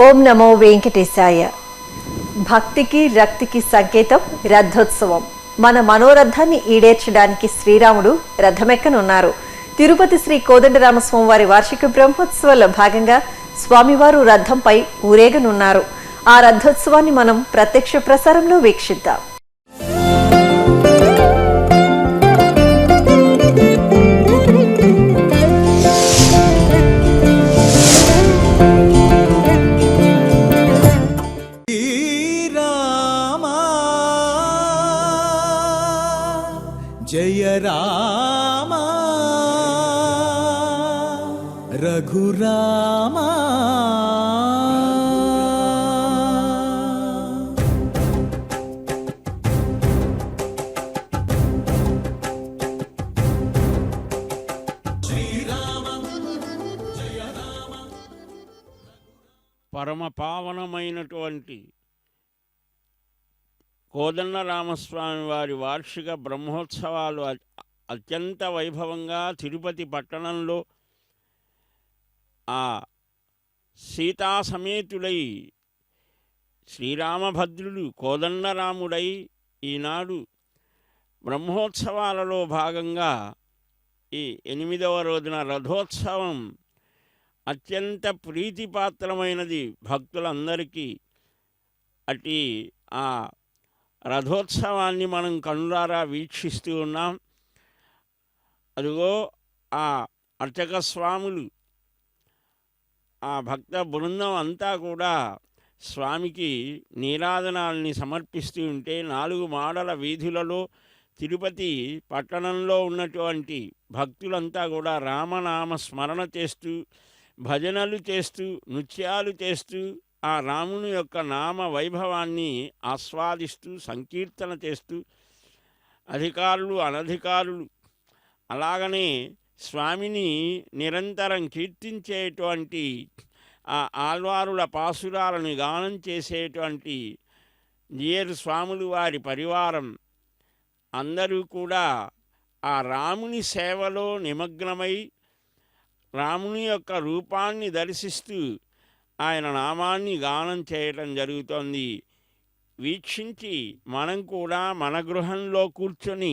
ఓం నమో వెంకటేశాయ. భక్తికి రక్తికి సంకేతం రథోత్సవం. మన మనోరథాన్ని ఈడేర్చడానికి శ్రీరాముడు రథమెక్కనున్నారు. తిరుపతి శ్రీ కోదండరామస్వామి వారి వార్షిక బ్రహ్మోత్సవాల్లో భాగంగా స్వామివారు రథంపై ఊరేగనున్నారు. ఆ రథోత్సవాన్ని మనం ప్రత్యక్ష ప్రసారంలో వీక్షిద్దాం. జయ రామ రఘురామ పరమ పావనమైనటువంటి కోదండరామస్వామి వారి వార్షిక బ్రహ్మోత్సవాలు అత్యంత వైభవంగా తిరుపతి పట్టణంలో ఆ సీతా సమేతుడై శ్రీరామభద్రుడు కోదండరాముడై ఈనాడు బ్రహ్మోత్సవాలలో భాగంగా ఈ 8వ రోజున రథోత్సవం అత్యంత ప్రీతిపాత్రమైనది భక్తులందరికీ. అటు ఆ రథోత్సవాన్ని మనం కనులారా వీక్షిస్తూ ఉన్నాం. అదిగో ఆ అర్చక స్వాములు, ఆ భక్త బృందం అంతా కూడా స్వామికి నీరాజనాల్ని సమర్పిస్తూ ఉంటే 4 మాడల వీధులలో తిరుపతి పట్టణంలో ఉన్నటువంటి భక్తులంతా కూడా రామనామ స్మరణ చేస్తూ, భజనలు చేస్తూ, నృత్యాలు చేస్తూ ఆ రాముని యొక్క నామ వైభవాన్ని ఆస్వాదిస్తూ సంకీర్తన చేస్తూ, అధికారులు అనధికారులు అలాగనే స్వామిని నిరంతరం కీర్తించేటువంటి ఆ ఆళ్వారుల పాసురాలను గానం చేసేటువంటి జియర్ స్వాములు వారి పరివారం అందరూ కూడా ఆ రాముని సేవలో నిమగ్నమై రాముని యొక్క రూపాన్ని దర్శిస్తూ ఆయన నామాన్ని గానం చేయటం జరుగుతోంది. వీక్షించి మనం కూడా మన గృహంలో కూర్చొని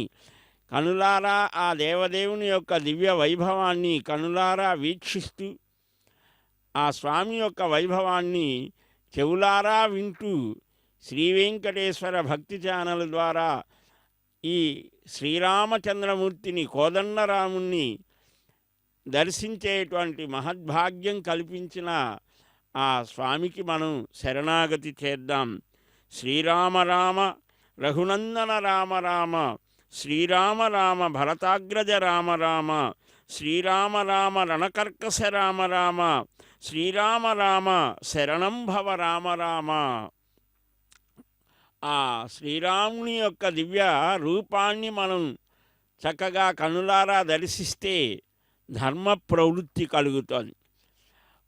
కనులారా ఆ దేవదేవుని యొక్క దివ్య వైభవాన్ని కనులారా వీక్షిస్తూ, ఆ స్వామి యొక్క వైభవాన్ని చెవులారా వింటూ శ్రీ వెంకటేశ్వర భక్తి ఛానల్ ద్వారా ఈ శ్రీరామచంద్రమూర్తిని కోదండరాముణ్ణి దర్శించేటువంటి మహద్భాగ్యం కల్పించిన ఆ స్వామికి మనం శరణాగతి చేద్దాం. శ్రీరామ రామ రఘునందన రామ రామ, శ్రీరామ రామ భరతాగ్రజ రామ రామ, శ్రీరామ రామ రణకర్కశ రామ రామ, శ్రీరామ రామ శరణం భవ రామ రామ. ఆ శ్రీరాముని యొక్క దివ్య రూపాన్ని మనం చక్కగా కనులారా దర్శిస్తే ధర్మ ప్రవృత్తి కలుగుతుంది.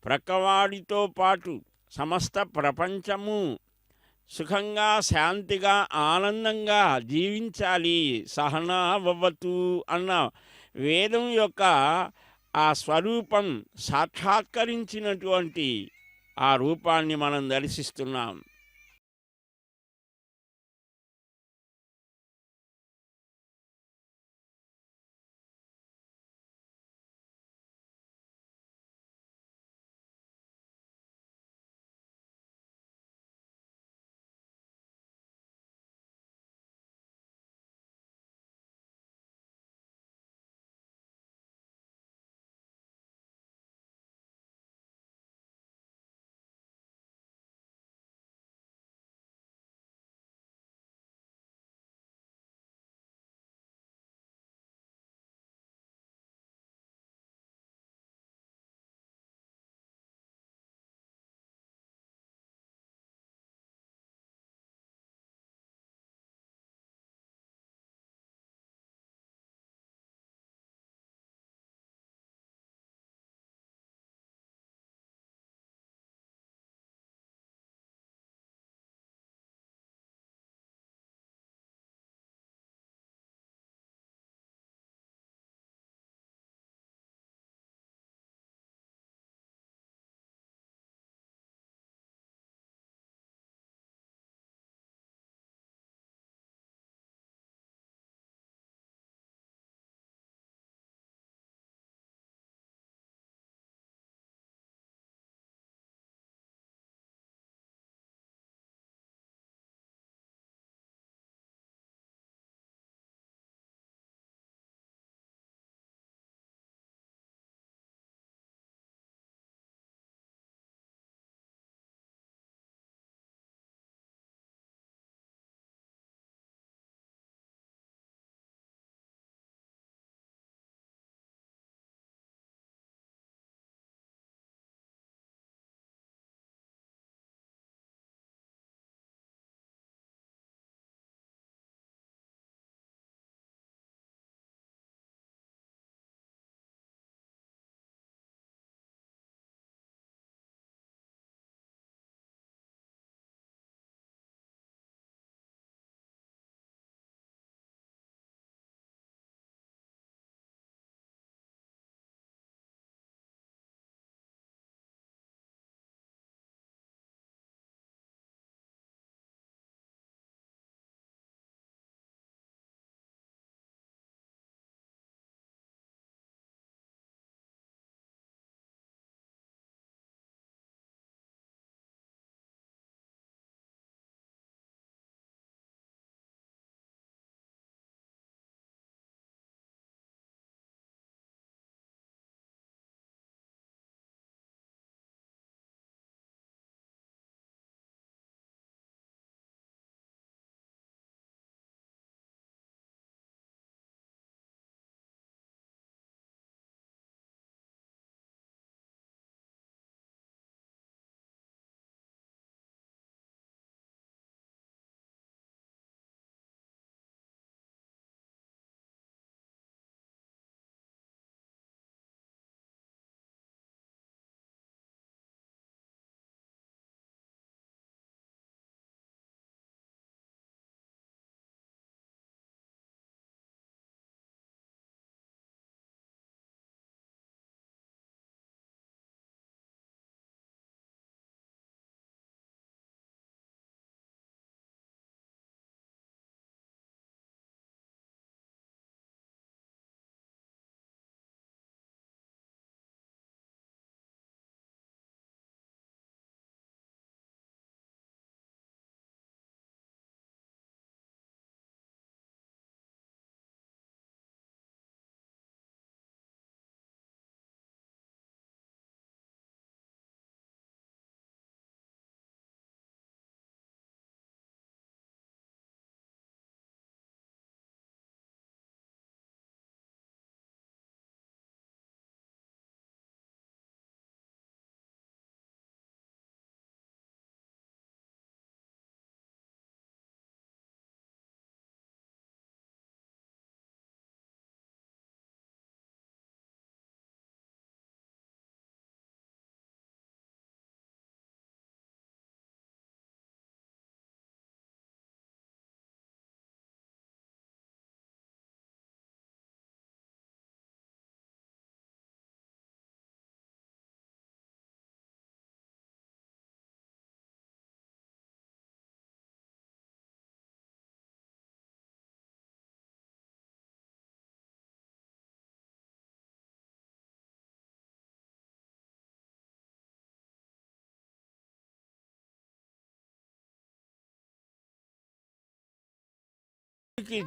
ప్రక్కవాడితో పాటు సమస్త ప్రపంచము సుఖంగా శాంతిగా ఆనందంగా జీవించాలి. సహనావవతు అన్న వేదం యొక్క ఆ స్వరూపం సాక్షాత్కరించినటువంటి ఆ రూపాన్ని మనం దర్శిస్తున్నాం.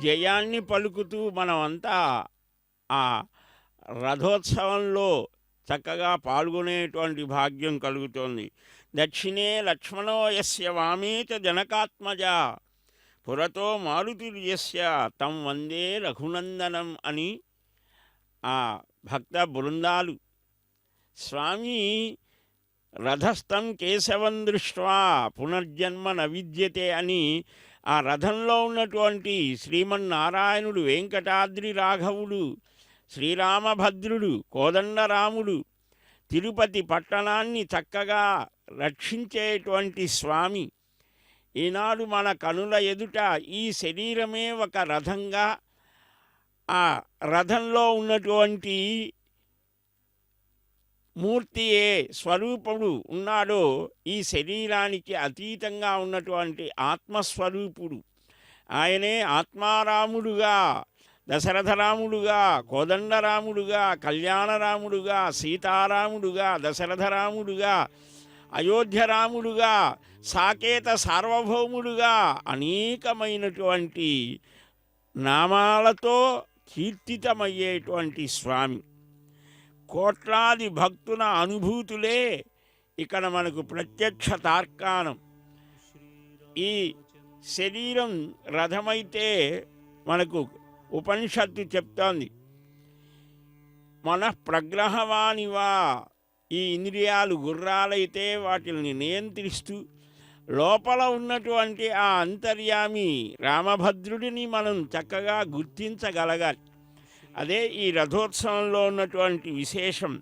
జయాన్ని పలుకుతూ మనమంతా ఆ రథోత్సవంలో చక్కగా పాల్గొనేటువంటి భాగ్యం కలుగుతోంది. దక్షిణే లక్ష్మణో యస్య వామే చ జనకాత్మజ పురతో మారుతిర్యస్య తం వందే రఘునందనం అని ఆ భక్త బృందాలు స్వామి రథస్థం కేశవం దృష్ట్వా పునర్జన్మ న విద్యతే అని ఆ రథంలో ఉన్నటువంటి శ్రీమన్నారాయణుడు, వెంకటాద్రి రాఘవుడు, శ్రీరామభద్రుడు, కోదండరాముడు, తిరుపతి పట్టణాన్ని చక్కగా రక్షించేటువంటి స్వామి ఈనాడు మన కనుల ఎదుట ఈ శరీరమే ఒక రథంగా ఆ రథంలో ఉన్నటువంటి మూర్తి ఏ స్వరూపుడు ఉన్నాడో ఈ శరీరానికి అతీతంగా ఉన్నటువంటి ఆత్మస్వరూపుడు ఆయనే ఆత్మారాముడుగా, దశరథరాముడుగా, కోదండరాముడుగా, కళ్యాణరాముడుగా, సీతారాముడుగా, దశరథరాముడుగా, అయోధ్యరాముడుగా, సాకేత సార్వభౌముడుగా అనేకమైనటువంటి నామాలతో కీర్తితమయ్యేటువంటి స్వామి. కోట్లాది భక్తుల అనుభూతులే ఇక్కడ మనకు ప్రత్యక్ష తార్కాణం. ఈ శరీరం రథమైతే మనకు ఉపనిషత్తు చెప్తోంది, మనఃప్రగ్రహవానివా, ఈ ఇంద్రియాలు గుర్రాలైతే వాటిని నియంత్రిస్తూ లోపల ఉన్నటువంటి ఆ అంతర్యామి రామభద్రుడిని మనం చక్కగా గుర్తించగలగాలి. అదే ఈ రథోత్సవంలో ఉన్నటువంటి విశేషం.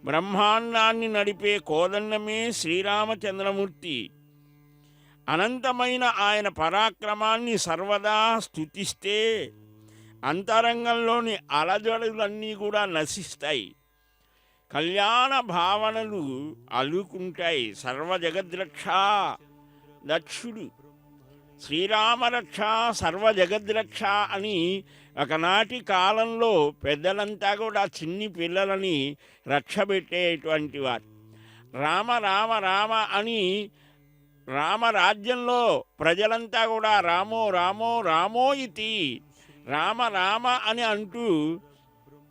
బ్రహ్మాండాన్ని నడిపే కోదండమే శ్రీరామచంద్రమూర్తి. అనంతమైన ఆయన పరాక్రమాన్ని సర్వదా స్తుతిస్తే అంతరంగంలోని అలజడులన్నీ కూడా నశిస్తాయి. కళ్యాణ భావనలు అలుకుంటాయి. సర్వజగద్రక్ష దక్షుడు, శ్రీరామరక్ష సర్వజగద్రక్ష అని ఒకనాటి కాలంలో పెద్దలంతా కూడా చిన్ని పిల్లలని రక్షబెట్టేటువంటి వారు. రామ రామ రామ అని రామరాజ్యంలో ప్రజలంతా కూడా రామో రామో రామో ఇతి రామ రామ అని అంటూ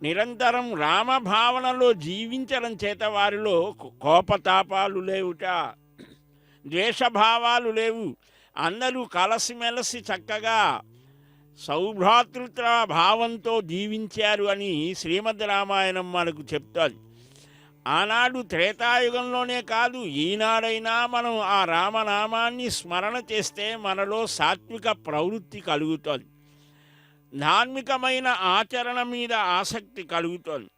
నిరంతరం రామభావనలో జీవించడం చేత వారిలో కోపతాపాలు లేవుట, ద్వేషభావాలు లేవు. అందరూ కలసిమెలసి చక్కగా సౌభ్రాతృత్వ భావంతో జీవించారు అని శ్రీమద్ రామాయణం మనకు చెప్తుంది. ఆనాడు త్రేతాయుగంలోనే కాదు, ఈనాడైనా మనం ఆ రామనామాన్ని స్మరణ చేస్తే మనలో సాత్విక ప్రవృత్తి కలుగుతుంది, ధార్మికమైన ఆచరణ మీద ఆసక్తి కలుగుతుంది.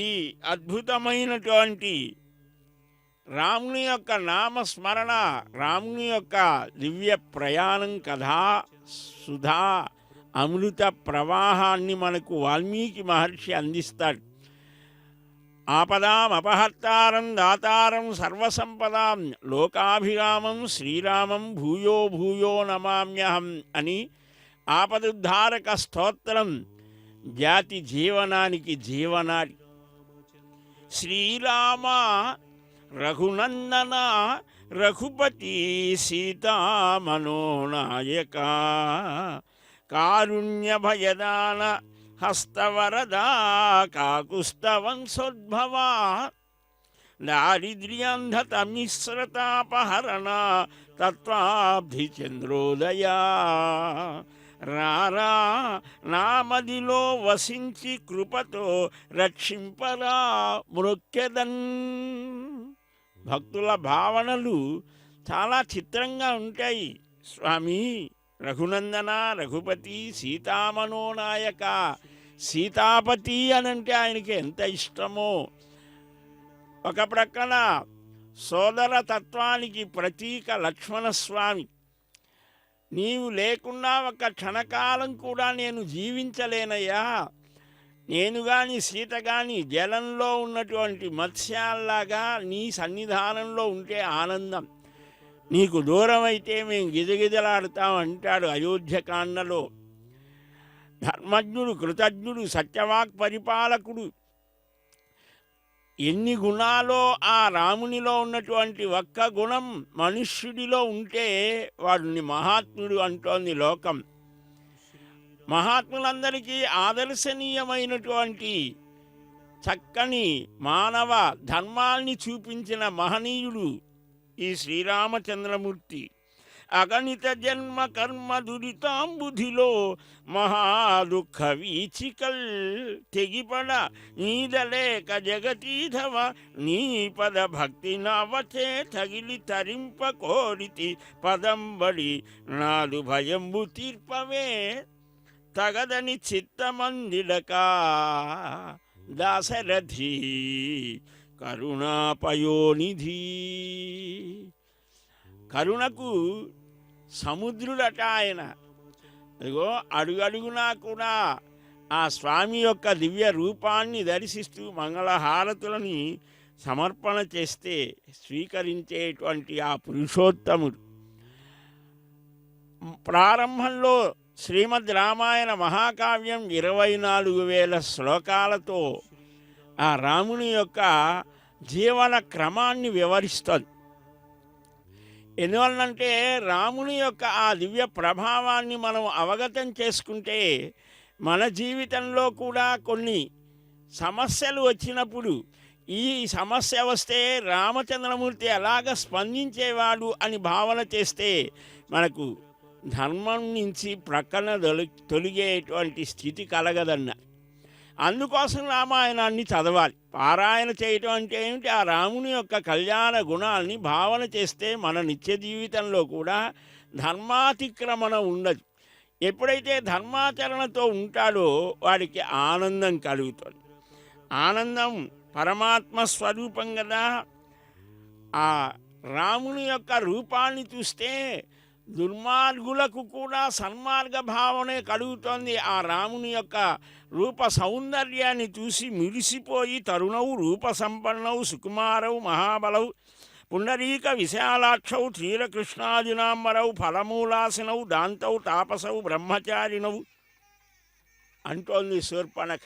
ఈ అద్భుతమైనటువంటి రాముని యొక్క నామస్మరణ, రాముని యొక్క దివ్య ప్రయాణం, కథా సుధా అమృత ప్రవాహాన్ని మనకు వాల్మీకి మహర్షి అందిస్తాడు. ఆపదాం అపహర్తారం దాతారం సర్వసంపదాం లోకాభిరామం శ్రీరామం భూయో భూయో నమామ్యహం అని ఆపదుద్ధారక స్తోత్రం జాతి జీవనానికి జీవనాడి. శ్రీరామ రఘునందన రఘుపతి సీతామనోనాయక కారుణ్య భయదాన హస్తవరదా కాకుస్తవంశోద్భవా దారిద్ర్యంధత మిశ్రతాపహరణ తత్వాబ్ధి చంద్రోదయా రారా నామదిలో వసించి కృపతో రక్షింపరా మృక్యదన్. భక్తుల భావనలు చాలా చిత్రంగా ఉంటాయి. స్వామి రఘునందన రఘుపతి సీతామనోనాయక, సీతాపతి అనంటే ఆయనకి ఎంత ఇష్టమో. ఒక ప్రక్కన సోదర తత్వానికి ప్రతీక లక్ష్మణస్వామి. నీవు లేకుండా ఒక క్షణకాలం కూడా నేను జీవించలేనయ్యా, నేను కానీ సీత కానీ జలంలో ఉన్నటువంటి మత్స్యాల్లాగా నీ సన్నిధానంలో ఉంటే ఆనందం, నీకు దూరం అయితే మేము గిజగిజలాడుతాం అంటాడు అయోధ్యకాండలో. ధర్మజ్ఞుడు, కృతజ్ఞుడు, సత్యవాక్ పరిపాలకుడు, ఎన్ని గుణాలో ఆ రామునిలో ఉన్నటువంటి ఒక్క గుణం మనుష్యుడిలో ఉంటే వాడిని మహాత్ముడు అంటోంది లోకం. మహాత్ములందరికీ ఆదర్శనీయమైనటువంటి చక్కని మానవ ధర్మాల్ని చూపించిన మహనీయుడు ఈ శ్రీరామచంద్రమూర్తి. అగణిత జన్మ కర్మ దురితాంబుధిలో మహాదుఃఖ వీచికల్ తెగిపడ నీదలేక జగతీధవ నీ పద భక్తి నవచే తగిలి తరింప కోరితి పదంబడి నాదు భయంబు తీర్పవే తగదని చిత్తమందిడక దాశరథి కరుణాపయోనిధి. కరుణకు సముద్రుడట ఆయన. ఇదిగో అడుగడుగునా కూడా ఆ స్వామి యొక్క దివ్య రూపాన్ని దర్శిస్తూ మంగళహారతులని సమర్పణ చేస్తే స్వీకరించేటువంటి ఆ పురుషోత్తముడు. ప్రారంభంలో శ్రీమద్ రామాయణ మహాకావ్యం 24,000 శ్లోకాలతో ఆ రాముని యొక్క జీవన క్రమాన్ని వివరిస్తుంది. ఎందువల్లంటే రాముని యొక్క ఆ దివ్య ప్రభావాన్ని మనం అవగతం చేసుకుంటే మన జీవితంలో కూడా కొన్ని సమస్యలు వచ్చినప్పుడు ఈ సమస్య వస్తే రామచంద్రమూర్తి ఎలాగ స్పందించేవాడు అని భావన చేస్తే మనకు ధర్మం నుంచి ప్రక్కన తొలిగేటువంటి స్థితి కలగదన్న. అందుకోసం రామాయణాన్ని చదవాలి. పారాయణ చేయటం అంటే ఏమిటి? ఆ రాముని యొక్క కళ్యాణ గుణాలని భావన చేస్తే మన నిత్య జీవితంలో కూడా ధర్మాతిక్రమణ ఉండదు. ఎప్పుడైతే ధర్మాచరణతో ఉంటాడో వాడికి ఆనందం కలుగుతుంది. ఆనందం పరమాత్మ స్వరూపం కదా. ఆ రాముని యొక్క రూపాన్ని చూస్తే దుర్మార్గులకు కూడా సన్మార్గ భావనే కలుగుతోంది. ఆ రాముని యొక్క రూప సౌందర్యాన్ని చూసి మిడిసిపోయి తరుణవు రూప సంపన్నవు సుకుమారవు మహాబలవు పుండరీక విశాలాక్షవు క్షీరకృష్ణాజినాంబరవు ఫలమూలాసినవు దాంతవు తాపసవు బ్రహ్మచారినవు అంటోంది శూర్పణఖ.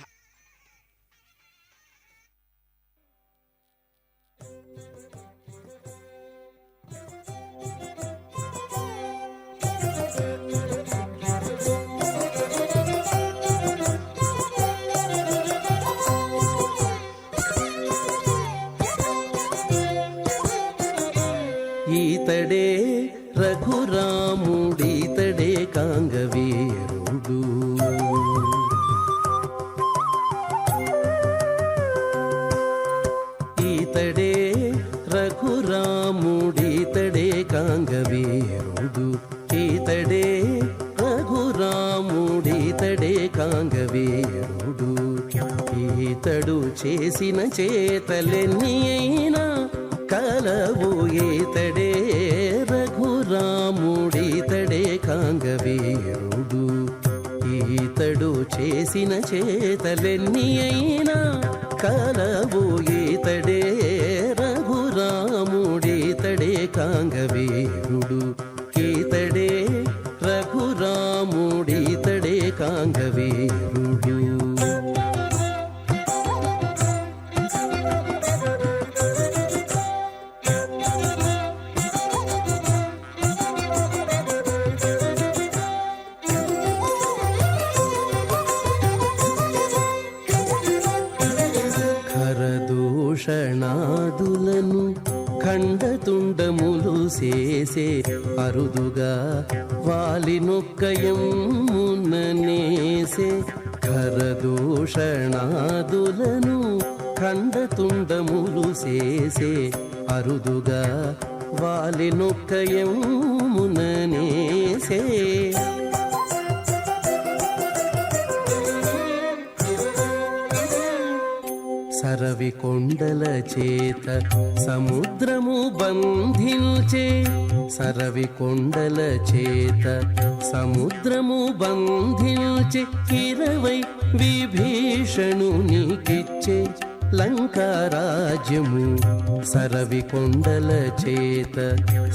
ఈతడే రఘురాముడీతడే కాంగవీరుడు. ఈతడే రఘురాముడీతడే కాంగవీరుడు. ఈతడే రఘురాముడీతడే కాంగవీరుడు. ఈతడు చేసిన చేతలెన్ని అయినా కలవు ఈతడే రఘురాముడీతడే కాంగవీరుడు. ఈతడు చేసిన చేతలెన్ని అయినా కలవు ఈతడే రఘురాముడీతడే కాంగవీరుడు. ఈతడే రఘురాముడీతడే కాంగవీరుడు. ఖరదూషణాదులను ఖండతుండములు చేసే అరుదుగా వాలినొక్కయముననేసే. ఖరదూషణాదులను ఖండతుండములు చేసే అరుదుగా వాలినొక్కయముననేసే. సరవి కొండల చేత సముద్రము బంధించే. సరవి కొండల చేత సముద్రము బంధించే. 20 విభీషణునికిచ్చే లంకారాజ్యము. సరవి కొండల చేత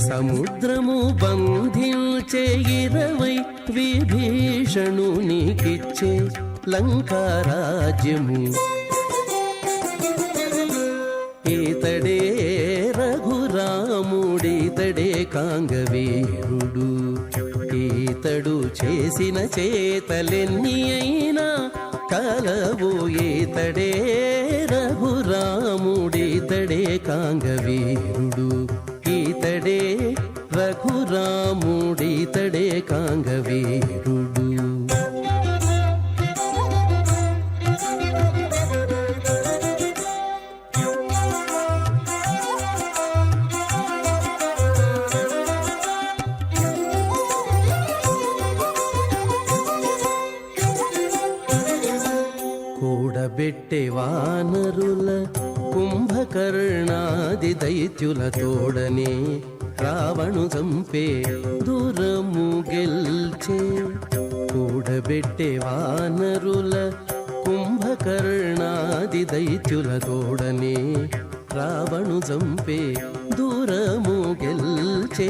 సముద్రము బంధించే. 20 విభీషణునికిచ్చే లంకారాజ్యము. ఈతడే రఘురాముడీతడే కాంగవీరుడు. ఈతడు చేసిన చేతలెన్ని అయినా కలవు ఈతడే రఘురాముడితడే కాంగవీరుడు ఈతడే రఘురాముడితడే కాంగవీరుడు. కూడబెట్టె వానరుల కుంభకర్ణాది దైత్యుల తోడనే రావణు చంపే దూరము గెల్చే. కూడబెట్టె వానరుల కుంభకర్ణాది దైత్యుల తోడనే రావణు చంపే దూరము గెల్చే.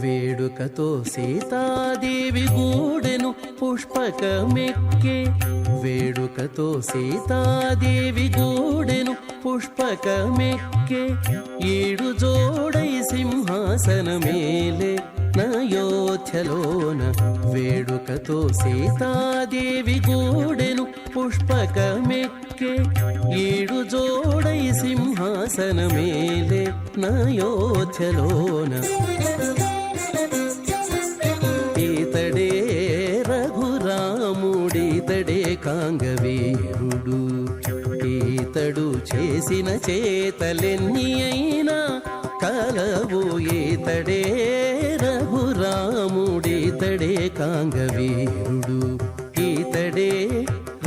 వేడుకతో సీతాదేవి గూడెను పుష్పకమెక్కే. వేడుకతో సీతాదేవి గూడెను పుష్పకమెక్కే. ఏడు జోడై సింహాసనమేలే నయోధ్యలోన. వేడుకతో సీతాదేవి గూడెను పుష్పకమెక్కే. ఏడు జోడై సింహాసనమేలే నయోధ్యలోన. ఈతడే రఘురాముడితడే కాంగవీరుడు ఈతడు చేసిన చేతలెన్ని అయినా కలవు ఈతడే రఘురాముడితడే కాంగవీరుడు ఈతడే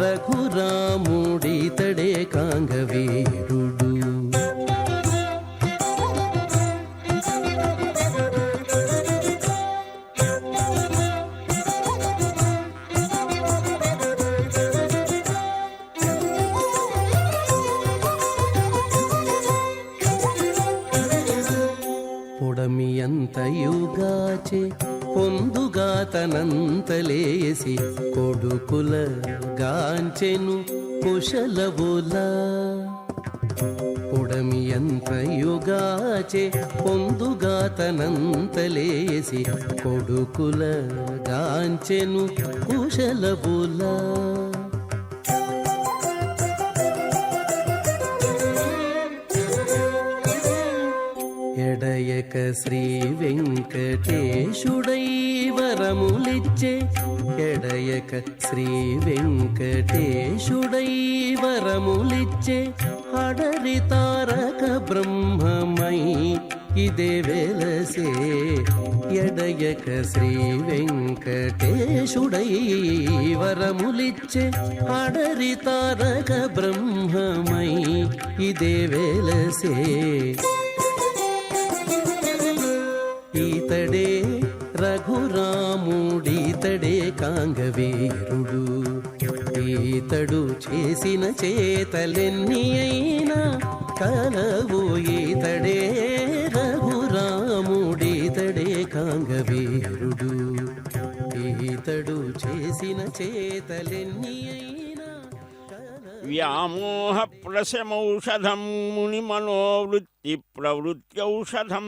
రఘురాముడితడే కాంగవీరుడు. పొడమియంతయుగాచే పొందుగా తనంతలేసి కొడుకుల గాంచెను కుశలవులా. పొడమియంతయుగాచే పొందుగా తనంతలేసి కొడుకుల గాంచెను కుశలవులా. ఎడయక శ్రీ వెంకటేశుడై వరములిచ్చే. ఎడయక శ్రీ వెంకటేశుడై వరములిచ్చే. అడరి తారక బ్రహ్మమై ఇదే వెలసే. ఎడయక శ్రీ వెంకటేశుడై వరములిచ్చే. అడరి తారక బ్రహ్మమై ఇదే వెలసే. ఈతడే రఘురాముడితడే కాంగవీరుడు ఈతడు చేసిన చేతలెన్ని అయినా కలవు ఈతడే రఘురాముడితడే కాంగవీరుడు ఈతడు చేసిన చేతలెన్ని అయినా వ్యామోహ ప్రశమౌషధం మునిమనోవృత్తి ప్రవృత్యౌషధం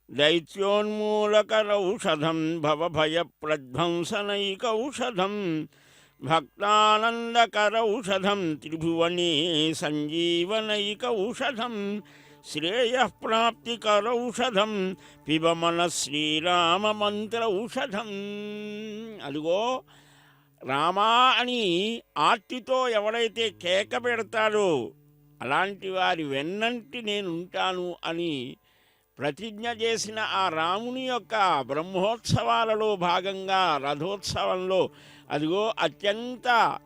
దైత్యోన్మూలకరౌషధం భవభయప్రధ్వంసనైకౌషధం భక్తానందకరౌషధం త్రిభువనే సంజీవనైకౌషధం శ్రేయఃప్రాప్తికరౌషధం పిబ మన శ్రీరామమంత్రౌషధం. అదిగో రామా అని ఆర్తితో ఎవడైతే కేక పెడతాడో అలాంటి వారి వెన్నంటి నేనుంటాను అని ప్రతిజ్ఞ చేసిన ఆ రాముని యొక్క బ్రహ్మోత్సవాలలో భాగంగా రథోత్సవంలో అదిగో అత్యంత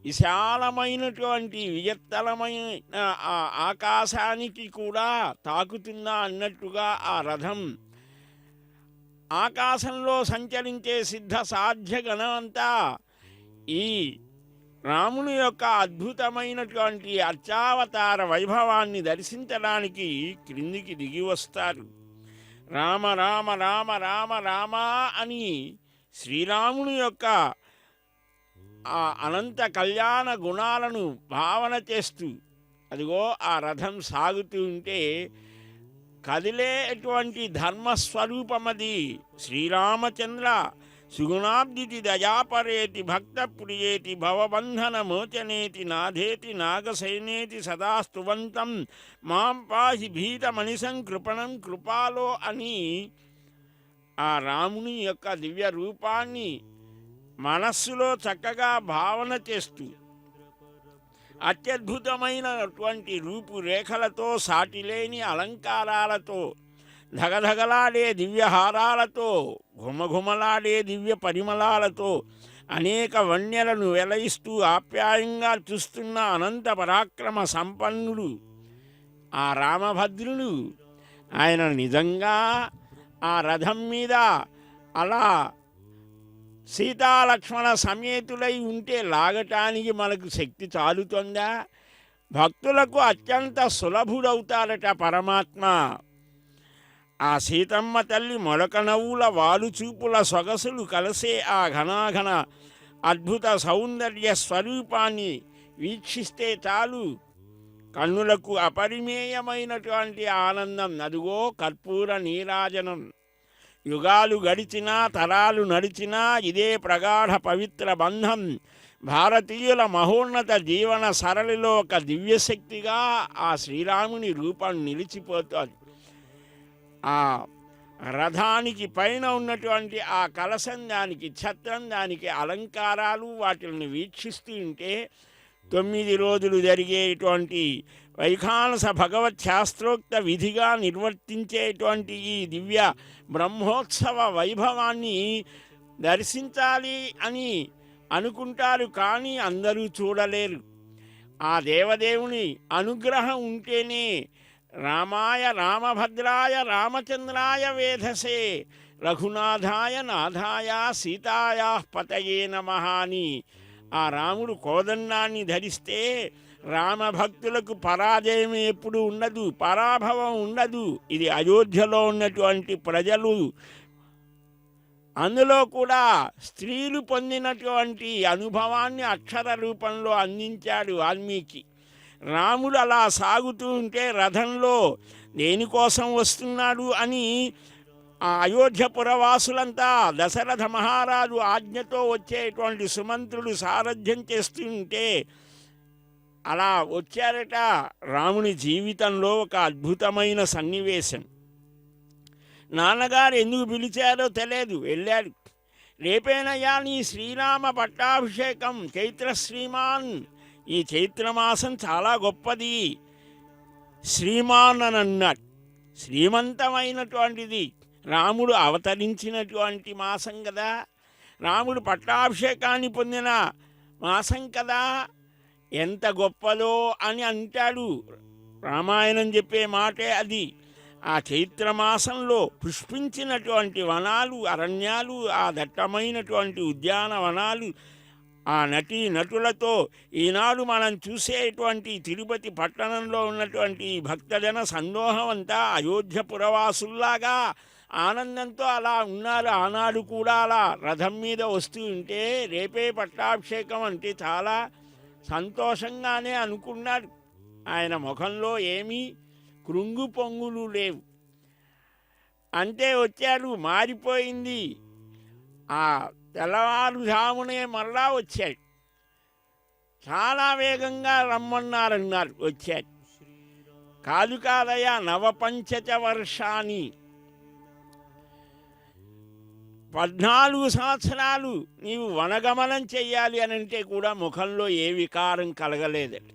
విశాలమైనటువంటి వియత్తలమైన ఆ ఆకాశానికి కూడా తాకుతుందా అన్నట్టుగా ఆ రథం ఆకాశంలో సంచరించే సిద్ధ సాధ్య గణమంతా ఈ రాముని యొక్క అద్భుతమైనటువంటి అర్చావతార వైభవాన్ని దర్శించడానికి క్రిందికి దిగి వస్తారు. రామ రామ రామ రామ రామ అని శ్రీరాముని యొక్క ఆ అనంత కళ్యాణ గుణాలను భావన చేస్తూ అదిగో ఆ రథం సాగుతూ ఉంటే కదిలేటువంటి ధర్మస్వరూపమది. శ్రీరామచంద్ర సుగుణాబ్దితి దయాపరేతి భక్త ప్రియేతి భవబంధన మోచనేతి నాథేతి నాగసైనేతి సదా స్తువంతం మాం పాహి భీతమనిసం కృపణం కృపాలో అని ఆ రాముని యొక్క దివ్య రూపాన్ని మనస్సులో చక్కగా భావన చేస్తూ అత్యద్భుతమైనటువంటి రూపురేఖలతో సాటిలేని అలంకారాలతో ధగధగలాడే దివ్యహారాలతో ఘుమఘుమలాడే దివ్య పరిమళాలతో అనేక వన్యలను వెలయిస్తూ ఆప్యాయంగా చూస్తున్న అనంత పరాక్రమ సంపన్నుడు ఆ రామభద్రుడు. ఆయన నిజంగా ఆ రథం మీద అలా సీతాలక్ష్మణ సమేతులై ఉంటే లాగటానికి మనకు శక్తి చాలుతుందా? భక్తులకు అత్యంత సులభుడవుతారట పరమాత్మ. ఆ సీతమ్మ తల్లి మొలక నవ్వుల వాలుచూపుల సొగసులు కలిసే ఆ ఘనాఘన అద్భుత సౌందర్య స్వరూపాన్ని వీక్షిస్తే చాలు కన్నులకు అపరిమేయమైనటువంటి ఆనందం. అదుగో కర్పూర నీరాజనం. యుగాలు గడిచినా తరాలు నడిచినా ఇదే ప్రగాఢ పవిత్ర బంధం భారతీయుల మహోన్నత జీవన సరళిలో ఒక దివ్యశక్తిగా ఆ శ్రీరాముని రూపం నిలిచిపోతుంది. ఆ రథానికి పైన ఉన్నటువంటి ఆ కలశం, దానికి ఛత్రం, దానికి అలంకారాలు, వాటిని వీక్షిస్తూ ఉంటే 9 రోజులు జరిగేటువంటి వైఖానస భగవత్ శాస్త్రోక్త విధిగా నిర్వర్తించేటువంటి ఈ దివ్య బ్రహ్మోత్సవ వైభవాన్ని దర్శించాలి అని అనుకుంటారు, కానీ అందరూ చూడలేరు. ఆ దేవదేవుని అనుగ్రహం ఉంటేనే రామాయ రామభద్రాయ రామచంద్రాయ వేధసే రఘునాథాయ నాథాయ సీతాయా పతయే నమః అని ఆ రాముడు కోదండాన్ని ధరిస్తే రామభక్తులకు పరాజయం ఎప్పుడు ఉండదు, పరాభవం ఉండదు. ఇది అయోధ్యలో ఉన్నటువంటి ప్రజలు, అందులో కూడా స్త్రీలు పొందినటువంటి అనుభవాన్ని అక్షర రూపంలో అందించాడు వాల్మీకి. రాముడు అలా సాగుతూ ఉంటే రథంలో దేనికోసం వస్తున్నాడు అని ఆ అయోధ్యపురవాసులంతా దశరథ మహారాజు ఆజ్ఞతో వచ్చేటువంటి సుమంత్రుడు సారథ్యం చేస్తుంటే అలా వచ్చారట. రాముని జీవితంలో ఒక అద్భుతమైన సన్నివేశం. నాన్నగారు ఎందుకు పిలిచారో తెలియదు, వెళ్ళాడు. రేపేనయ్యా నీ శ్రీరామ పట్టాభిషేకం, చైత్ర శ్రీమాన్, ఈ చైత్రమాసం చాలా గొప్పది, శ్రీమాన్ అని అన్నాడు. శ్రీమంతమైనటువంటిది, రాముడు అవతరించినటువంటి మాసం కదా, రాముడు పట్టాభిషేకాన్ని పొందిన మాసం కదా, ఎంత గొప్పదో అని అంటాడు. రామాయణం చెప్పే మాటే అది. ఆ చైత్రమాసంలో పుష్పించినటువంటి వనాలు, అరణ్యాలు, ఆ దట్టమైనటువంటి ఉద్యానవనాలు, ఆ నటులతో ఈనాడు మనం చూసేటువంటి తిరుపతి పట్టణంలో ఉన్నటువంటి భక్తజన సందోహం అంతా అయోధ్యపురవాసుల్లాగా ఆనందంతో అలా ఉన్నారు. ఆనాడు కూడా అలా రథం మీద వస్తూ ఉంటే రేపే పట్టాభిషేకం అంటే చాలా సంతోషంగానే అనుకున్నాడు. ఆయన ముఖంలో ఏమీ కృంగు పొంగులు లేవు. అంతే వచ్చాడు, మారిపోయింది. ఆ తెల్లవారుజామునే మరలా వచ్చాడు. చాలా వేగంగా రమ్మన్నారన్నారు, వచ్చాడు. కాదు కాదయ్యా, నవపంచచ వర్షాన్ని, 14 సంవత్సరాలు నీవు వనగమనం చెయ్యాలి అని అంటే కూడా ముఖంలో ఏ వికారం కలగలేదట.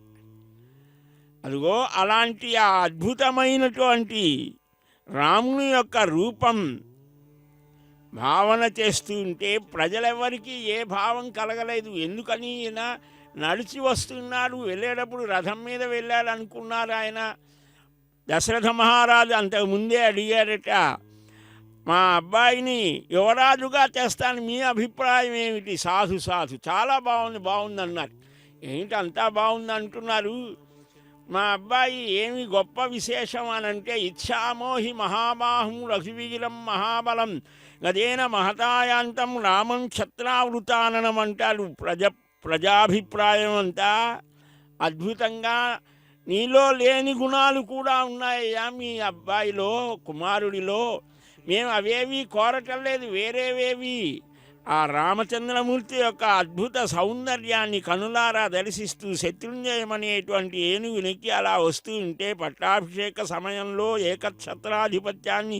అదిగో అలాంటి ఆ అద్భుతమైనటువంటి రాముని యొక్క రూపం భావన చేస్తూ ఉంటే ప్రజలెవరికీ ఏ భావం కలగలేదు. ఎందుకని ఈయన నడిచి వస్తున్నాడు, వెళ్ళేటప్పుడు రథం మీద వెళ్ళాడు అనుకున్నారు ఆయన. దశరథ మహారాజు అంతకుముందే అడిగారట, మా అబ్బాయిని యువరాజుగా చేస్తాను, మీ అభిప్రాయం ఏమిటి? సాధు చాలా బాగుంది అన్నారు. ఏంటి అంతా బాగుంది అంటున్నారు? మా అబ్బాయి ఏమి గొప్ప విశేషం అనంటే, ఇచ్ఛామోహి మహాబాహుం రఘువీరం మహాబలం గదేన మహతాయాంతం రామం క్షత్రావృతాననం అంటారు. ప్రజాభిప్రాయం అంతా అద్భుతంగా నీలో లేని గుణాలు కూడా ఉన్నాయ్యా మీ అబ్బాయిలో, కుమారుడిలో. మేము అవేవి కోరటం లేదు, వేరేవేవి. ఆ రామచంద్రమూర్తి యొక్క అద్భుత సౌందర్యాన్ని కనులారా దర్శిస్తూ శత్రుంజయమనేటువంటి ఏనుగునికి అలా వస్తూ ఉంటే, పట్టాభిషేక సమయంలో ఏకఛత్రాధిపత్యాన్ని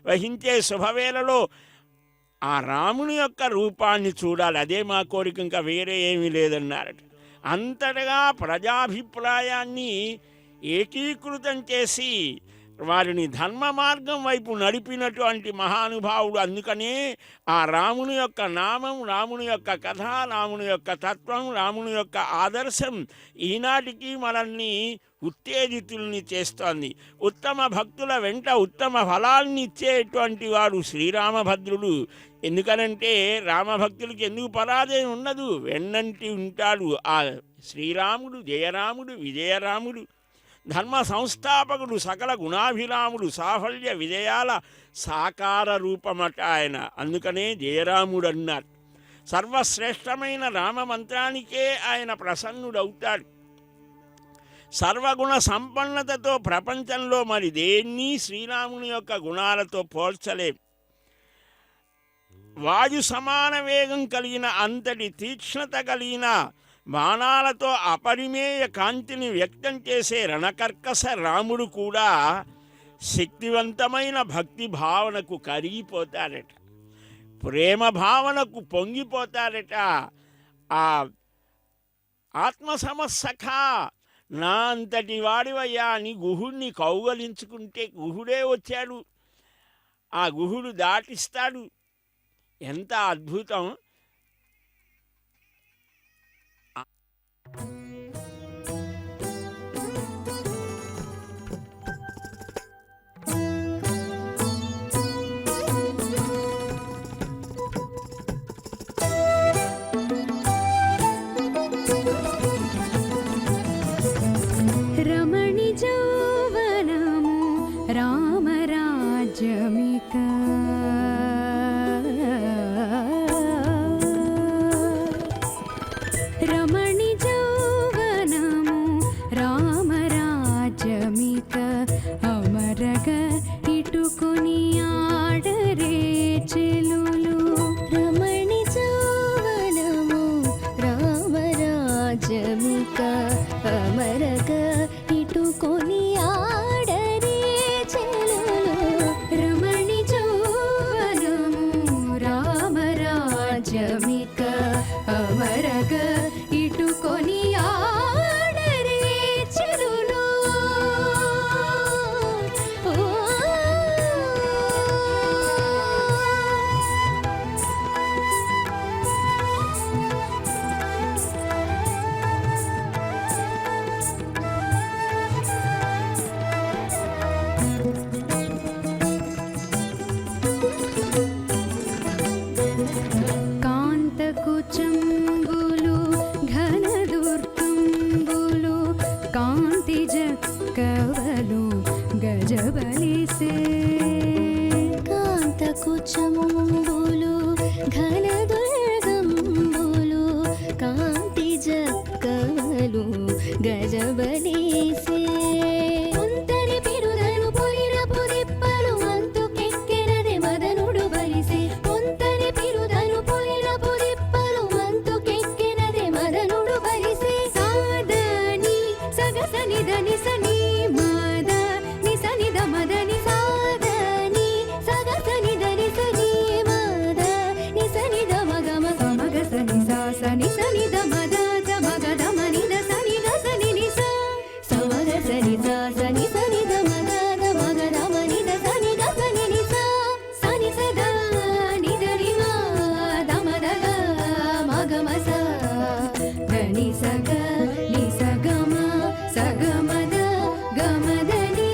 వహించే శుభవేళలో ఆ రాముని యొక్క రూపాన్ని చూడాలి, అదే మా కోరిక, ఇంకా వేరే ఏమీ లేదన్నారట. అంతటగా ప్రజాభిప్రాయాన్ని ఏకీకృతం చేసి వారిని ధర్మ మార్గం వైపు నడిపినటువంటి మహానుభావుడు. అందుకనే ఆ రాముని యొక్క నామం, రాముని యొక్క కథ, రాముని యొక్క తత్వం, రాముని యొక్క ఆదర్శం ఈనాటికి మనల్ని ఉత్తేజితుల్ని చేస్తోంది. ఉత్తమ భక్తుల వెంట ఉత్తమ ఫలాల్ని ఇచ్చేటువంటి వాడు శ్రీరామభద్రుడు. ఎందుకనంటే రామభక్తులకి ఎందుకు పరాజయం ఉండదు, వెన్నంటి ఉంటాడు ఆ శ్రీరాముడు. జయరాముడు, విజయరాముడు, ధర్మ సంస్థాపకుడు, సకల గుణాభిరాముడు, సాఫల్య విజయాల సాకార రూపమట ఆయన. అందుకనే జయరాముడు అన్నారు. సర్వశ్రేష్టమైన రామమంత్రానికే ఆయన ప్రసన్నుడవుతాడు. సర్వగుణ సంపన్నతతో ప్రపంచంలో మరి దేన్ని శ్రీరాముని యొక్క గుణాలతో పోల్చలేం. వాయు సమాన వేగం కలిగిన అంతటి తీక్ష్ణత కలిగిన బాణాలతో అపరిమేయ కాంతిని వ్యక్తం చేసే రణకర్కశ రాముడు కూడా శక్తివంతమైన భక్తి భావనకు కరిగిపోతారట, ప్రేమ భావనకు పొంగిపోతారట. ఆ ఆత్మసమస్సఖ, నా అంతటి వాడివయ్యా అని గుహుడిని కౌగలించుకుంటే గుహుడే వచ్చాడు, ఆ గుహుడు దాటిస్తాడు. ఎంత అద్భుతం! రమణి జౌవనము రామరాజ్యమిక రమణి జౌవనము రామరాజ్యమిక అమరగ ఇటుకొని ఆడరే చెలులు. రమణి జౌవనము రామరాజ్యమిక అమరగ ఇటుకొని ఆడరే చెలులు. రమణి జౌవనము రామరాజ్యమిక అమరగ ఇటుకొని ఆడరే చెలులు. కాంతకుచంబులు ఘనదుర్గంబులు కాంతి జక్కవలు గజబలిసే. కాంతకుచంబులు ఘనదుర్గంబులు కాంతి జక్కవలు గజబలిసే. ఒంటరి పిరుదను పొలిన పుదిప్పలు అంతుకెక్కెనది మదనుడు బలిసే. ఒంటరి పిరుదను పొలిన పుదిప్పలు అంతుకెక్కెనది మదనుడు బలిసే. సాదని సగసని దని సని మద ని సని ద మదని సాదని సగసని దని సని మద ని సని ద మగ మగ మగ సని సా సని సని ద మద ద మగ ద మని ద సని ద సని ని సా సమగ సని సా సని సని ద మగ ద మగ ద మని ద సని ద సని ని సా సని సద ని ద ని మా ద మద గ మగ మ స ద ని స గ ని స గ మ స గ మ ద గ మ ద ని.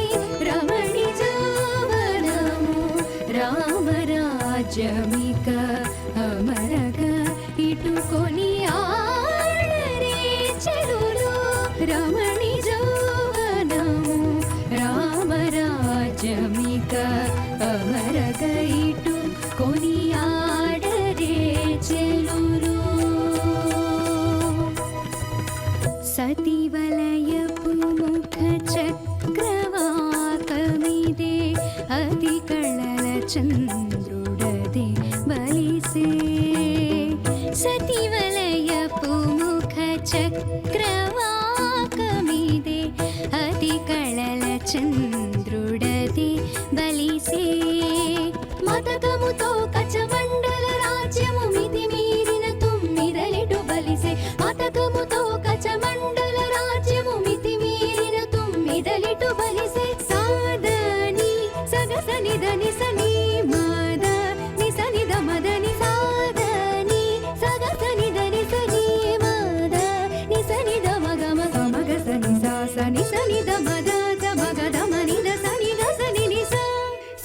రమణి జౌవనము రామరాజ్యమిక అమరగ ఇటుకొని ఆడరే చెలులు. రమణి జౌవనము రామరాజ్యమిక అమరగ ఇటుకొని ఆడరే చెలులు. సతివలయపు ముఖ చక్రవాకమిదే అతి కళల చంద్రుడదే బలిసే సతివలయపు ముఖ చక్రవాకమిదే అతి కళల చంద్రుడదే బలిసే మతకముతో కచమండల రాజ్యము మితి మీరిన తుమ్మిదలిటు బలిసే మతకముతో కచమండల రాజ్యము మితి మీరిన తుమ్మిదలిటు బలిసే సాదని సగసని దని సని మద నిసని దమదని సాదని సగసని దని సని మద నిసని దమగమ సమగ సని సాసని సని దమద దమగ దమని దసని దసని నిస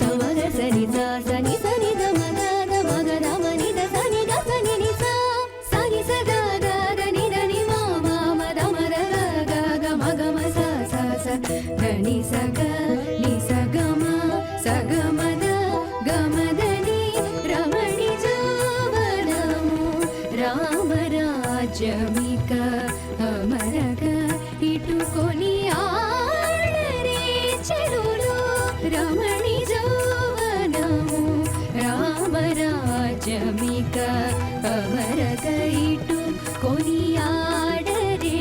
సమగ సని సాసని సని దమద దమగ దమని దసని దసని నిస సని సదా దని దని మమ మద గ గమ గమ స స స దని సగ ని సగమ సగమద గమదని రమణి జవనము రామ రాజ్యమిక అమరగ ఇటుకొని ఆడరే చెలులు రమణి జవనము రామ రాజ్యమిక అమరగ ఇటుకొని ఆడరే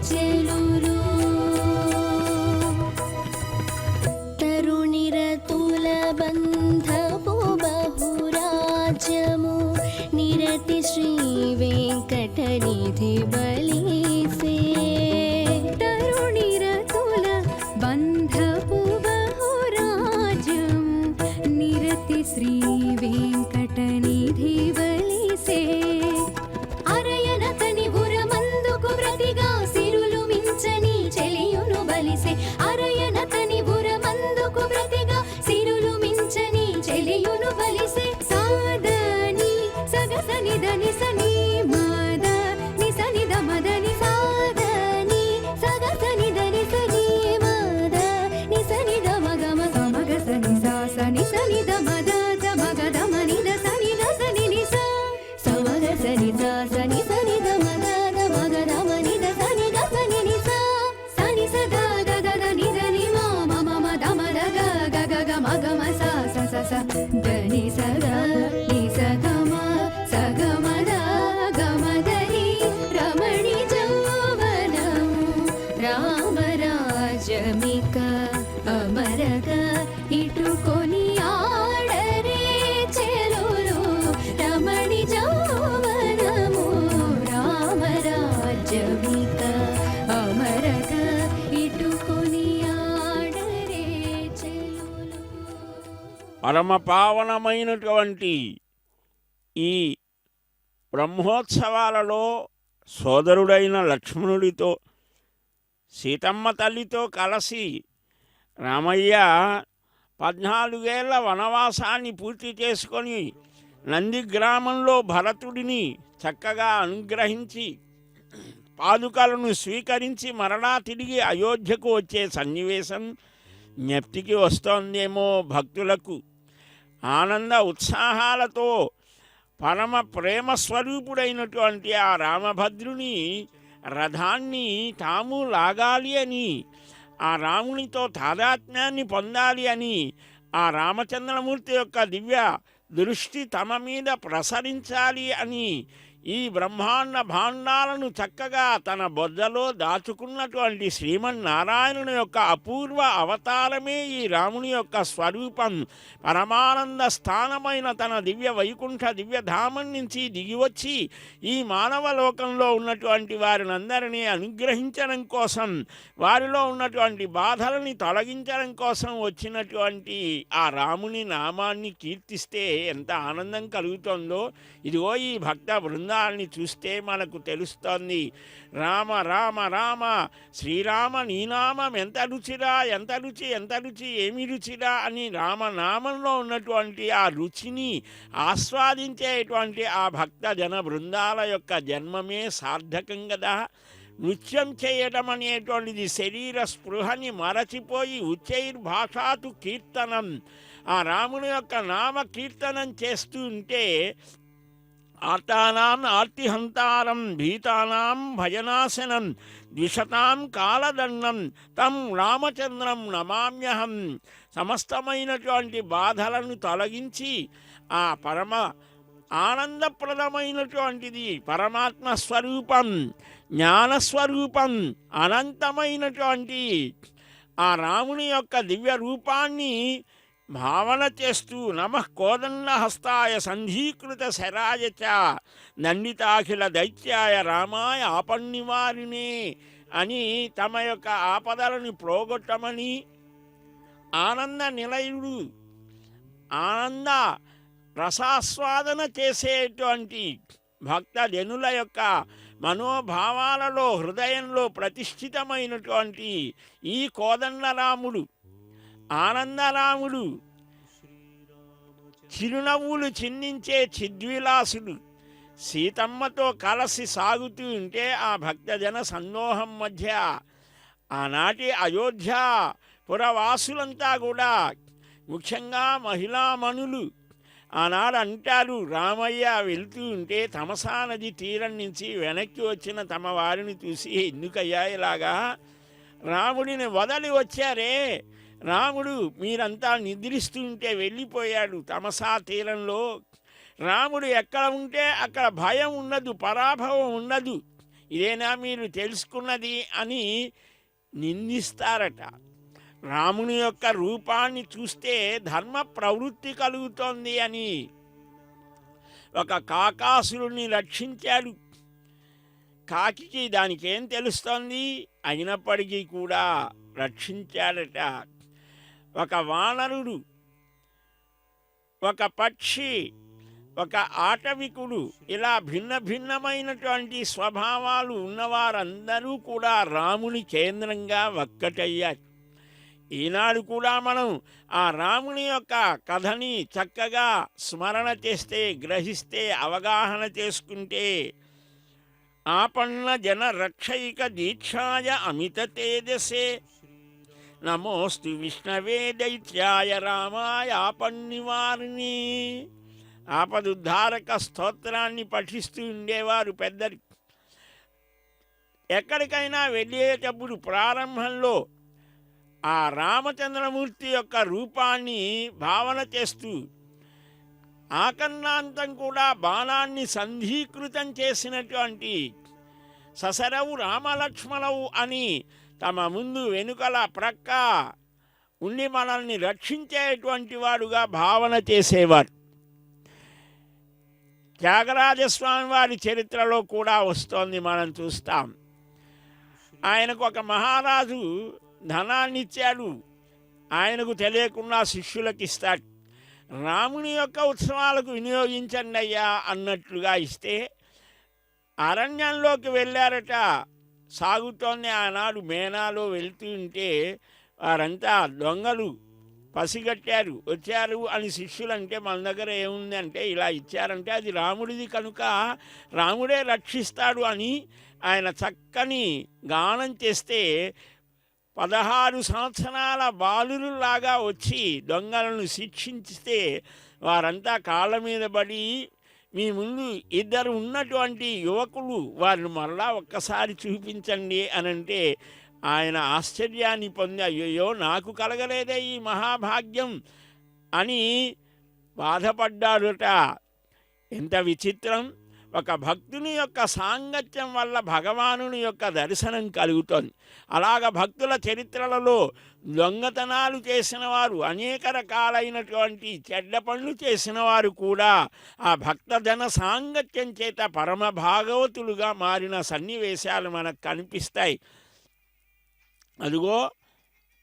చెలులు తరుణిరతుల బంధపు బహురాజ్యము నిరతి శ్రీ వెంకటనిధి బలిసే తరుణిరతుల బంధపు బహురాజ్యము నిరతి శ్రీ వెంకటనిధి బలిసే అరయనతని బురమందుకు ప్రతిగా సిరులు మించని చెలియును బలిసే అరయనతని బురమందుకు ప్రతిగా సిరులు మించని చెలియును బలిసే సాదని సగసని దని సని మద నిసని దమదని సాదని సగసని దని సని మద నిసని దమగమ సమగ సని సాసని సని దమద దమగ దమని దసని దసని నిస సమగ సని సాసని సని దమద దమగ దమని దసని దసని నిస సని సదా దద దని దని మమ మమ దమద గ గ గ మగ మ స స స స దని సగ ని సగమ సగమద గమదని రమణి జవనము రామ రాజ్యమిక అమరగ ఇటుకొని ఆడరే చెలులు రమణి జవనము రామ రాజ్యమిక అమరగ ఇటుకొని ఆడరే చెలులు పరమ పావనమైనటువంటి ఈ బ్రహ్మోత్సవాలలో సోదరుడైన లక్ష్మణుడితో సీతమ్మ తల్లితో కలిసి రామయ్య 14 ఏళ్ల వనవాసాన్ని పూర్తి చేసుకొని నంది గ్రామంలో భరతుడిని చక్కగా అనుగ్రహించి పాదుకలను స్వీకరించి మరలా తిరిగి అయోధ్యకు వచ్చే సన్నివేశం జ్ఞప్తికి వస్తోందేమో భక్తులకు. ఆనంద ఉత్సాహాలతో పరమ ప్రేమ స్వరూపుడైనటువంటి ఆ రామభద్రుని రథాన్ని తాము లాగాలి అని, ఆ రామునితో తాదాత్మ్యాన్ని పొందాలి అని, ఆ రామచంద్రమూర్తి యొక్క దివ్య దృష్టి తమ మీద ప్రసరించాలి అని ఈ బ్రహ్మాండ భాండాలను చక్కగా తన బొజ్జలో దాచుకున్నటువంటి శ్రీమన్నారాయణుని యొక్క అపూర్వ అవతారమే ఈ రాముని యొక్క స్వరూపం. పరమానంద స్థానమైన తన దివ్య వైకుంఠ దివ్యధామం నుంచి దిగివచ్చి ఈ మానవ లోకంలో ఉన్నటువంటి వారినందరినీ అనుగ్రహించడం కోసం, వారిలో ఉన్నటువంటి బాధలని తొలగించడం కోసం వచ్చినటువంటి ఆ రాముని నామాన్ని కీర్తిస్తే ఎంత ఆనందం కలుగుతుందో ఇదిగో ఈ భక్త బృందాన్ని చూస్తే మనకు తెలుస్తోంది. రామ రామ రామ శ్రీరామ నీనామం ఎంత రుచిరా, ఎంత రుచి, ఎంత రుచి, ఏమి రుచిరా అని రామనామంలో ఉన్నటువంటి ఆ రుచిని ఆస్వాదించేటువంటి ఆ భక్త జన బృందాల యొక్క జన్మమే సార్థకం కదా. నృత్యం చేయడం అనేటువంటిది శరీర స్పృహని మరచిపోయి ఉచ్చైర్భాషాతు కీర్తనం, ఆ రాముని యొక్క నామ కీర్తనం చేస్తూ ఉంటే ఆర్తానాం ఆర్తిహంతారం భీతానాం భజనాశనం ద్విషతాం కాలదండం తం రామచంద్రం నమామ్యహం. సమస్తమైనటువంటి బాధలను తొలగించి ఆ పరమ ఆనందప్రదమైనటువంటిది పరమాత్మ స్వరూపం, జ్ఞానస్వరూపం, అనంతమైనటువంటి ఆ రాముని యొక్క దివ్య రూపాన్ని భావన చేస్తూ నమః కోదండ హస్తాయ సంధీకృత శరాయ చ దండితాఖిల దైత్యాయ రామాయ ఆపన్నివారినే అని తమ యొక్క ఆపదలను ప్రోగొట్టమని ఆనంద నిలయుడు, ఆనంద రసాస్వాదన చేసేటువంటి భక్తజనుల యొక్క మనోభావాలలో హృదయంలో ప్రతిష్ఠితమైనటువంటి ఈ కోదండరాముడు, ఆనందరాముడు, చిరునవ్వులు చిందించే చిద్విలాసుడు సీతమ్మతో కలసి సాగుతూ ఉంటే ఆ భక్తజన సన్నోహం మధ్య ఆనాటి అయోధ్య పురవాసులంతా కూడా ముఖ్యంగా మహిళామణులు ఆనాడు అంటారు, రామయ్య వెళ్తూ ఉంటే తమసా నది తీరం నుంచి వెనక్కి వచ్చిన తమ వారిని చూసి ఎందుకయ్యా ఇలాగా రాముడిని వదలి వచ్చారే, రాముడు మీరంతా నిద్రిస్తూ ఉంటే వెళ్ళిపోయాడు తమసా తీరంలో, రాముడు ఎక్కడ ఉంటే అక్కడ భయం ఉండదు, పరాభవం ఉండదు, ఇదేనా మీరు తెలుసుకున్నది అని నిందిస్తారట. రాముని యొక్క రూపాన్ని చూస్తే ధర్మ ప్రవృత్తి కలుగుతోంది అని ఒక కాకాసురుణ్ణి రక్షించాడు. కాకికి దానికేం తెలుస్తోంది, అయినప్పటికీ కూడా రక్షించాడట. ఒక వానరుడు, ఒక పక్షి, ఒక ఆటవికుడు, ఇలా భిన్న భిన్నమైనటువంటి స్వభావాలు ఉన్నవారందరూ కూడా రాముని కేంద్రంగా ఒక్కటయ్యారు. ఈనాడు కూడా మనం ఆ రాముని యొక్క కథని చక్కగా స్మరణ చేస్తే, గ్రహిస్తే, అవగాహన చేసుకుంటే ఆపన్న జన రక్షైక దీక్షాయ అమిత తేజసే నమోస్తు విష్ణవే దైత్యాయ రామాయ ఆపన్నివారిని. ఆపదుద్ధారక స్తోత్రాన్ని పఠిస్తూ ఉండేవారు పెద్దలు. ఎక్కడికైనా వెళ్ళేటప్పుడు ప్రారంభంలో ఆ రామచంద్రమూర్తి యొక్క రూపాన్ని భావన చేస్తూ ఆకర్ణాంతం కూడా బాణాన్ని సంధీకృతం చేసినటువంటి ససరవు రామలక్ష్మణవు అని తమ ముందు వెనుకల ప్రక్క ఉండి మనల్ని రక్షించేటువంటి వాడుగా భావన చేసేవారు. త్యాగరాజస్వామి వారి చరిత్రలో కూడా వస్తోంది, మనం చూస్తాం. ఆయనకు ఒక మహారాజు ధనాన్ని ఇచ్చాడు, ఆయనకు తెలియకుండా శిష్యులకు ఇస్తాడు. రాముని యొక్క ఉత్సవాలకు వినియోగించండి అయ్యా అన్నట్లుగా ఇస్తే అరణ్యంలోకి వెళ్ళారట. సాగుతోంది ఆనాడు మేనాలో వెళ్తూ ఉంటే వారంతా దొంగలు పసిగట్టారు, వచ్చారు అని శిష్యులంటే మన దగ్గర ఏముంది అంటే ఇలా ఇచ్చారంటే అది రాముడిది కనుక రాముడే రక్షిస్తాడు అని ఆయన చక్కని గానం చేస్తే 16 సంవత్సరాల బాలులాగా వచ్చి దొంగలను శిక్షించితే వారంతా కాళ్ళ మీద పడి మీ ముందు ఇద్దరు ఉన్నటువంటి యువకులు వారిని మరలా ఒక్కసారి చూపించండి అనంటే ఆయన ఆశ్చర్యాన్ని పొంది అయ్యో నాకు కలగలేదే ఈ మహాభాగ్యం అని బాధపడ్డాడుట. ఎంత విచిత్రం! ఒక భక్తుని యొక్క సాంగత్యం వల్ల భగవానుని యొక్క దర్శనం కలుగుతోంది. అలాగ భక్తుల చరిత్రలలో దొంగతనాలు చేసిన వారు, అనేక రకాలైనటువంటి చెడ్డ పనులు చేసిన వారు కూడా ఆ భక్తజన సాంగత్యం చేత పరమ భాగవతులుగా మారిన సన్నివేశాలు మనకు కనిపిస్తాయి. అదిగో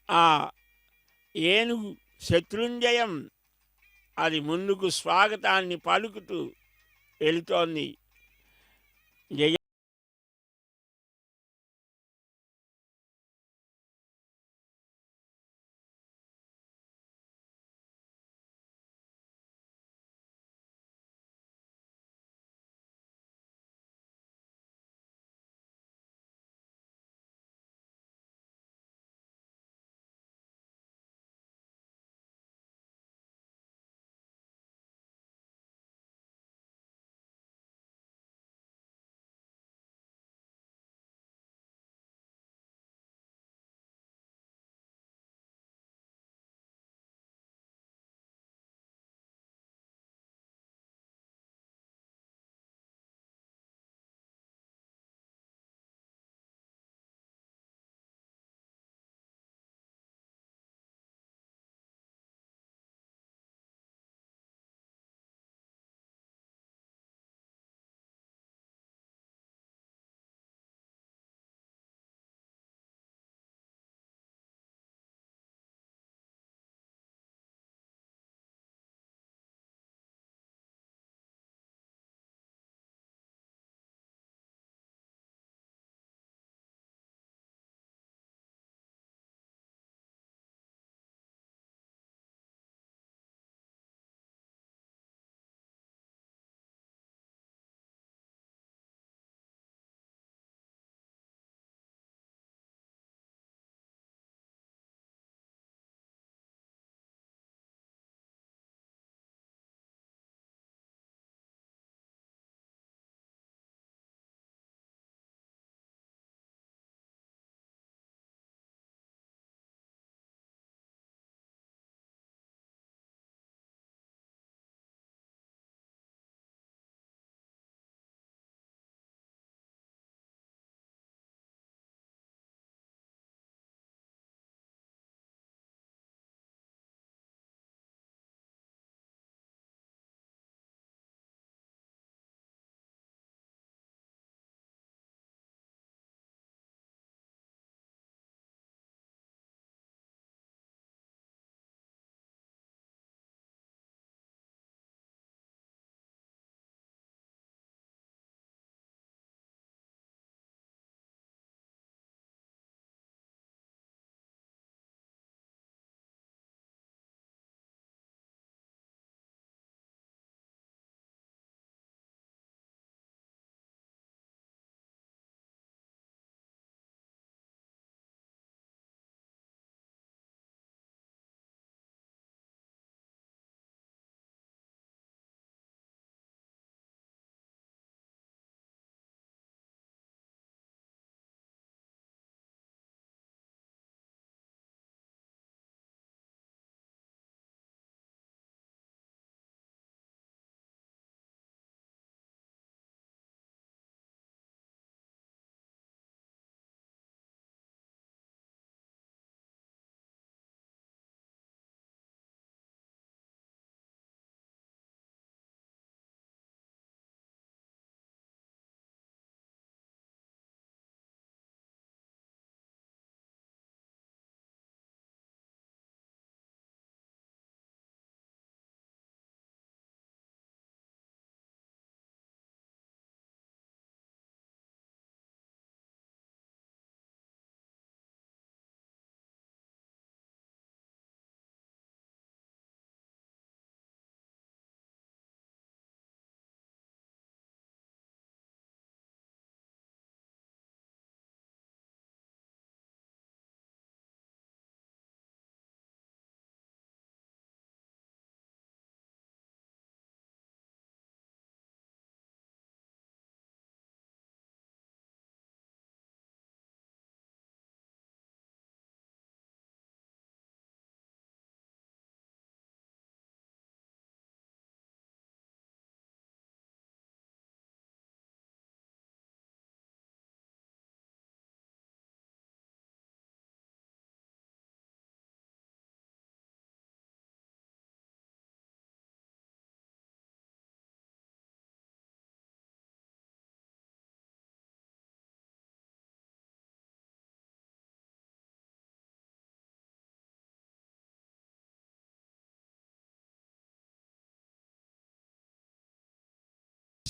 ఆ ఏనుగు శత్రుంజయం అది ముందుకు స్వాగతాన్ని పలుకుతూ వెళుతోంది. జయ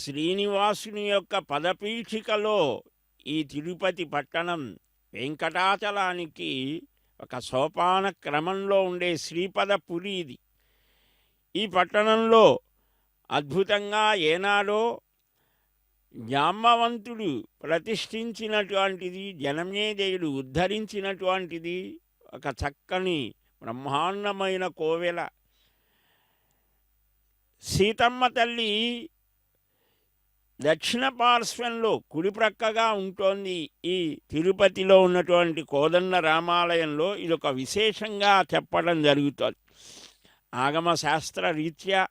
శ్రీనివాసుని యొక్క పదపీఠికలో ఈ తిరుపతి పట్టణం వెంకటాచలానికి ఒక సోపాన క్రమంలో ఉండే శ్రీపదపురి ఇది. ఈ పట్టణంలో అద్భుతంగా ఏనాడో జాంబవంతుడు ప్రతిష్ఠించినటువంటిది, జనమేజయుడు ఉద్ధరించినటువంటిది ఒక చక్కని బ్రహ్మాండమైన కోవెల. సీతమ్మ తల్లి దక్షిణ పార్శ్వంలో కుడి ప్రక్కగా ఉంటోంది. ఈ తిరుపతిలో ఉన్నటువంటి కోదండ రామాలయంలో ఇదొక విశేషంగా చెప్పడం జరుగుతుంది. ఆగమ శాస్త్ర రీత్యా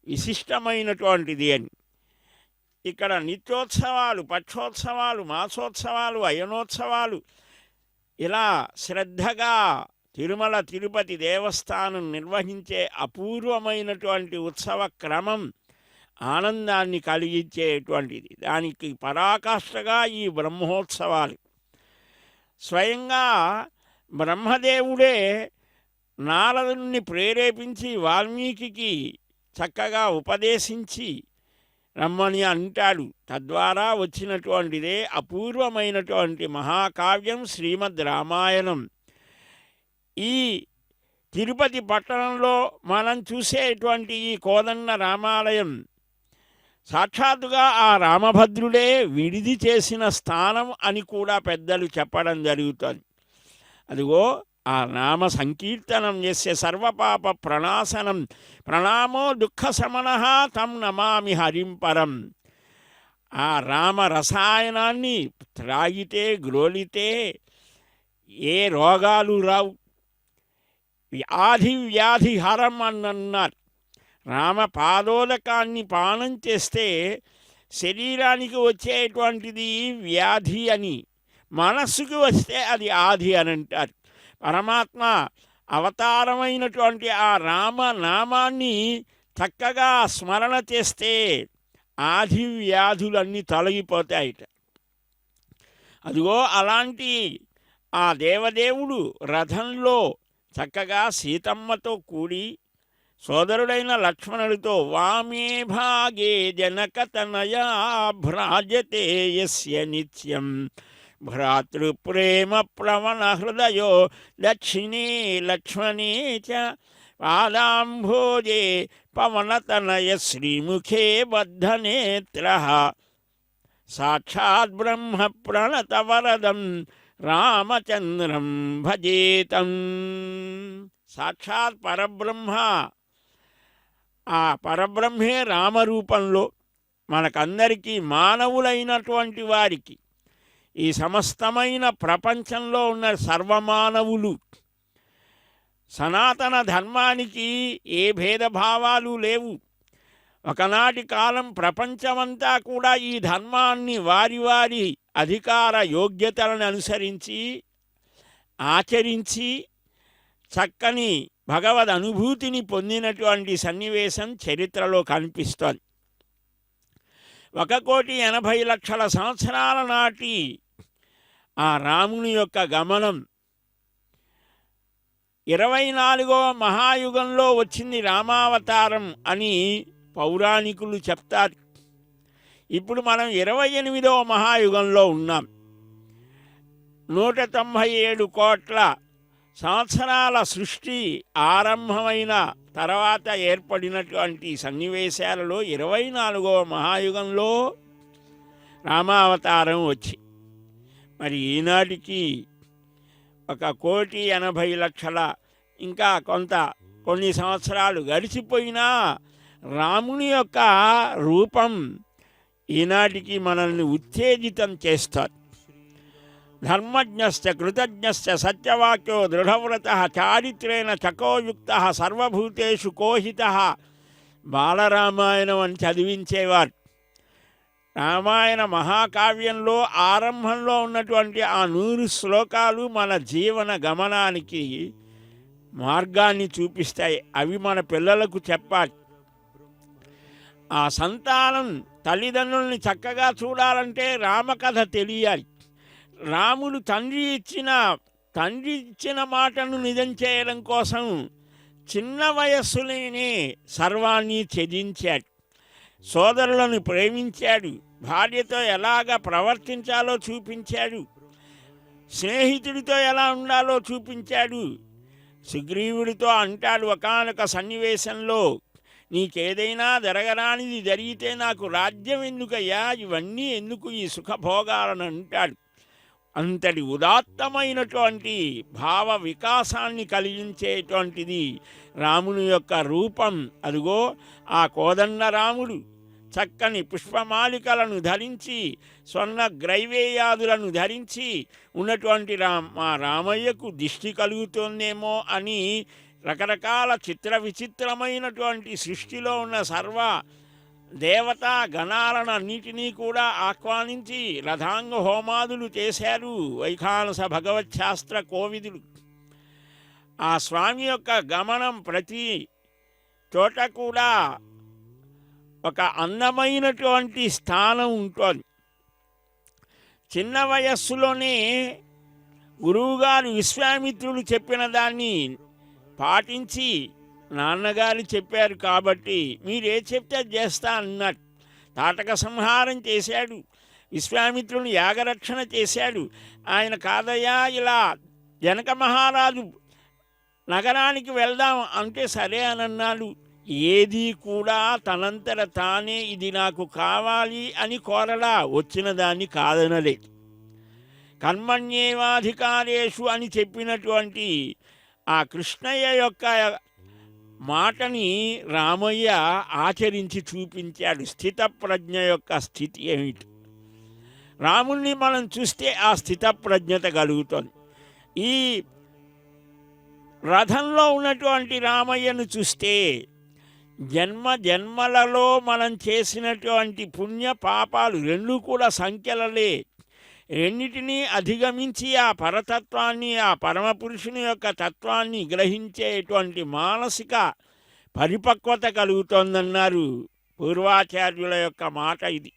విశిష్టమైనటువంటిది అని. ఇక్కడ నిత్యోత్సవాలు, పక్షోత్సవాలు, మాసోత్సవాలు, అయనోత్సవాలు ఇలా శ్రద్ధగా తిరుమల తిరుపతి దేవస్థానం నిర్వహించే అపూర్వమైనటువంటి ఉత్సవ క్రమం ఆనందాన్ని కలిగించేటువంటిది. దానికి పరాకాష్ఠగా ఈ బ్రహ్మోత్సవాలు. స్వయంగా బ్రహ్మదేవుడే నారదుని ప్రేరేపించి వాల్మీకి చక్కగా ఉపదేశించి రమ్మని అంటాడు. తద్వారా వచ్చినటువంటిదే అపూర్వమైనటువంటి మహాకావ్యం శ్రీమద్ రామాయణం. ఈ తిరుపతి పట్టణంలో మనం చూసేటువంటి ఈ కోదండ రామాలయం సాక్షాత్తుగా ఆ రామభద్రుడే విడిది చేసిన స్థానం అని కూడా పెద్దలు చెప్పడం జరుగుతుంది. అదిగో ఆ నామ సంకీర్తనం చేసే సర్వపాప ప్రణాశనం ప్రణామో దుఃఖ శమన తం నమామి హరింపరం. ఆ రామ రసాయనాన్ని త్రాగితే గ్రోలితే ఏ రోగాలు రావు. వ్యాధి హరం అన్నారు. రామ పాదోదకాన్ని పానం చేస్తే శరీరానికి వచ్చేటువంటిది వ్యాధి అని, మనస్సుకు వస్తే అది ఆది అని అంటారు. పరమాత్మ అవతారమైనటువంటి ఆ రామనామాన్ని చక్కగా స్మరణ చేస్తే ఆది వ్యాధులన్నీ తొలగిపోతాయిట. అదిగో అలాంటి ఆ దేవదేవుడు రథంలో చక్కగా సీతమ్మతో కూడి సోదరుడైన లక్ష్మణుడితో వామే భాగే జనకతనయా భ్రాజతే యస్య నిత్యం భ్రాతృప్రేమ ప్రవణ హృదయో దక్షిణే లక్ష్మణే చ పాదాంభోజే పవనతనయ శ్రీముఖే బద్ధనేత్రః సాక్షాత్ బ్రహ్మ ప్రణతవరదం రామచంద్రం భజేతం. సాక్షాత్ పరబ్రహ్మ, ఆ పరబ్రహ్మే రామరూపంలో మనకందరికీ మానవులైనటువంటి వారికి, ఈ సమస్తమైన ప్రపంచంలో ఉన్న సర్వమానవులు, సనాతన ధర్మానికి ఏ భేదభావాలు లేవు. ఒకనాటి కాలం ప్రపంచమంతా కూడా ఈ ధర్మాన్ని వారి వారి అధికార యోగ్యతలను అనుసరించి ఆచరించి చక్కని భగవద్ అనుభూతిని పొందినటువంటి సన్నివేశం చరిత్రలో కనిపిస్తోంది. 1,80,00,000 సంవత్సరాల నాటి ఆ రాముని యొక్క గమనం 24వ మహాయుగంలో వచ్చింది రామావతారం అని పౌరాణికులు చెప్తారు. ఇప్పుడు మనం 28వ మహాయుగంలో ఉన్నాం. 197 కోట్ల సంవత్సరాల సృష్టి ఆరంభమైన తర్వాత ఏర్పడినటువంటి సన్నివేశాలలో 24వ మహాయుగంలో రామావతారం వచ్చి మరి ఈనాటికి 1,80,00,000 ఇంకా కొన్ని సంవత్సరాలు గడిచిపోయినా రాముని యొక్క రూపం ఈనాటికి మనల్ని ఉత్తేజితం చేస్తారు. ధర్మజ్ఞశ్చ కృతజ్ఞశ్చ సత్యవాక్యో దృఢవ్రతః చారిత్రేణ చకోయుక్తః సర్వభూతేషు కోహితః. బాలరామాయణం అని చదివించేవారు. రామాయణ మహాకావ్యంలో ఆరంభంలో ఉన్నటువంటి ఆ 100 శ్లోకాలు మన జీవన గమనానికి మార్గాన్ని చూపిస్తాయి. అవి మన పిల్లలకు చెప్పాలి. ఆ సంతానం తల్లిదండ్రుల్ని చక్కగా చూడాలంటే రామకథ తెలియాలి. రాముడు తండ్రి ఇచ్చిన మాటను నిజం చేయడం కోసం చిన్న వయస్సులోనే సర్వాన్ని త్యజించాడు. సోదరులను ప్రేమించాడు, భార్యతో ఎలాగ ప్రవర్తించాలో చూపించాడు, స్నేహితుడితో ఎలా ఉండాలో చూపించాడు. సుగ్రీవుడితో అంటాడు ఒకానొక సన్నివేశంలో, నీకేదైనా జరగరానిది జరిగితే నాకు రాజ్యం ఎందుకయ్యా, ఇవన్నీ ఎందుకు ఈ సుఖభోగాలను అంటాడు. అంతటి ఉదాత్తమైనటువంటి భావ వికాసాన్ని కలిగించేటువంటిది రాముని యొక్క రూపం. అదిగో ఆ కోదండ రాముడు చక్కని పుష్పమాలికలను ధరించి స్వర్ణ గ్రైవేయాదులను ధరించి ఉన్నటువంటి మా రామయ్యకు దిష్టి కలుగుతుందేమో అని రకరకాల చిత్ర విచిత్రమైనటువంటి సృష్టిలో ఉన్న సర్వ దేవతా గణాలనన్నిటినీ కూడా ఆహ్వానించి రథాంగ హోమాదులు చేశారు వైఖానస భగవచ్శాస్త్ర కోవిదులు. ఆ స్వామి యొక్క గమనం ప్రతి చోట కూడా ఒక అందమైనటువంటి స్థానం ఉంటుంది. చిన్న వయస్సులోనే గురువుగారు విశ్వామిత్రులు చెప్పిన దాన్ని పాటించి నాన్నగారు చెప్పారు కాబట్టి మీరే చెప్తే చేస్తా అన్నాడు. తాటక సంహారం చేశాడు, విశ్వామిత్రుని యాగరక్షణ చేశాడు. ఆయన కాదయ్యా ఇలా జనక మహారాజు నగరానికి వెళ్దాం అంటే సరే అని అన్నాడు. ఏది కూడా తనంతట తానే ఇది నాకు కావాలి అని కోరలా, వచ్చిన దాన్ని కాదనలేదు. కర్మణ్యేవాధికారేషు అని చెప్పినటువంటి ఆ కృష్ణయ్య యొక్క మాటని రామయ్య ఆచరించి చూపించాడు. స్థితప్రజ్ఞ యొక్క స్థితి ఏమిటి? రాముణ్ణి మనం చూస్తే ఆ స్థితప్రజ్ఞత కలుగుతుంది. ఈ రథంలో ఉన్నటువంటి రామయ్యను చూస్తే జన్మ జన్మలలో మనం చేసినటువంటి పుణ్య పాపాలు రెండు కూడా సంఖ్యలలే. రెండిటినీ అధిగమించి ఆ పరతత్వాన్ని, ఆ పరమపురుషుని యొక్క తత్వాన్ని గ్రహించేటువంటి మానసిక పరిపక్వత కలుగుతోందన్నారు పూర్వాచార్యుల యొక్క మాట ఇది.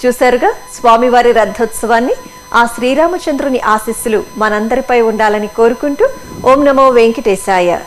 చూశారుగా స్వామివారి రథోత్సవాన్ని. ఆ శ్రీరామచంద్రుని ఆశీస్సులు మనందరిపై ఉండాలని కోరుకుంటూ ఓం నమో వెంకటేశాయ.